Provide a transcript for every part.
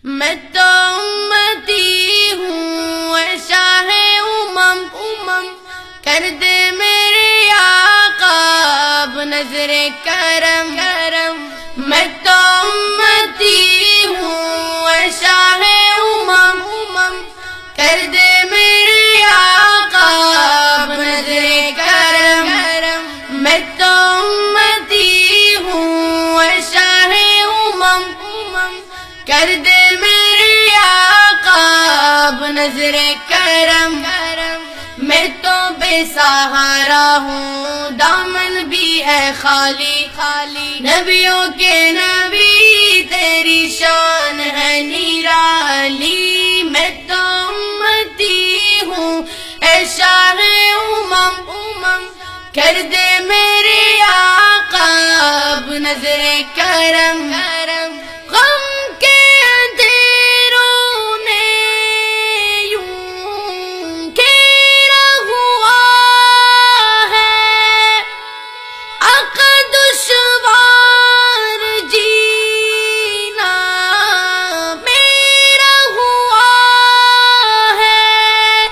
میں تو امتی ہوں اے شاہ امم، کر دے میرے آقا اب نظر کرم۔ میں تو امتی ہوں اے شاہ امم، کر دے میرے آقا اب نظر کرم۔ میں تو امتی ہوں اے شاہ امم، کر دے میرے آقا اب نظر کرم۔ میں تو بے سہارا ہوں دامن بھی ہے خالی، نبیوں کے نبی تیری شان ہے نرالی۔ میں تو امتی ہوں اے شاہ امم، کر دے میرے آقا اب نظر کرم۔ غم کے اندھیروں نے یوں گھیرا ہوا ہے، آقا دشوار جینا میرا ہوا ہے۔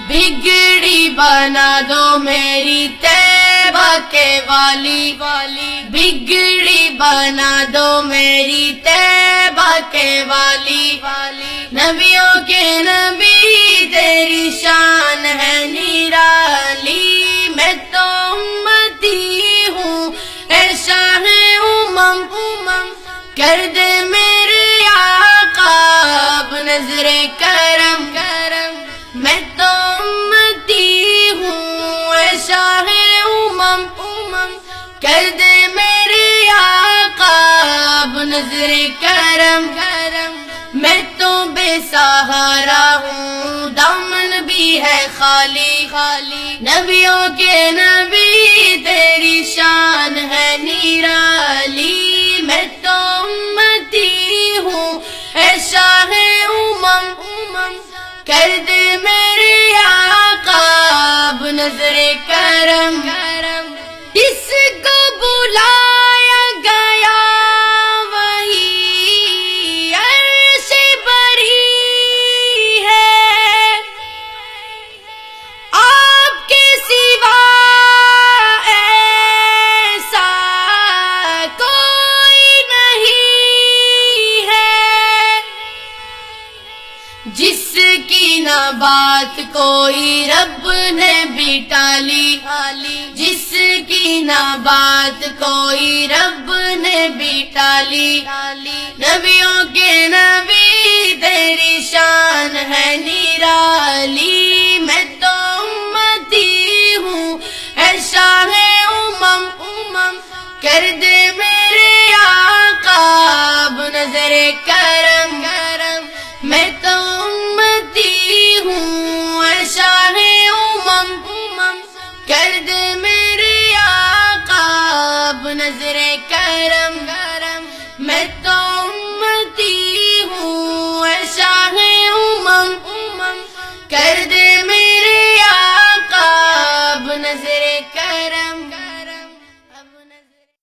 بگڑی بنا دو میری طیبہ کے والی، بگڑی بنا دو میری طیبہ کے والی۔ نبیوں کے نبی تیری شان ہے نرالی۔ میں تو امتی ہوں اے شاہ امم، کر دے میرے آقا اب نظر کرم۔ میں تو امتی ہوں اے شاہ امم، کر دے میرے آقا اب نظر کرم۔ میں تو بے سہارا ہوں دامن بھی ہے خالی، نبیوں کے نبی تیری شان ہے نرالی۔ میں تو امتی ہوں اے شاہ امم، کر دے میرے آقا اب نظر کرم۔ جس کو بلایا گیا وہی عرش بری ہے، آپ کے سوا ایسا کوئی نہیں ہے، جس کی نہ بات کوئی رب نے بھی ٹالی، جس کی نہ بات کوئی رب نے بھی ٹالی۔ نبیوں کے نبی تیری شان ہے نرالی۔ میں تو امتی ہوں اے شاہ امم، کر دے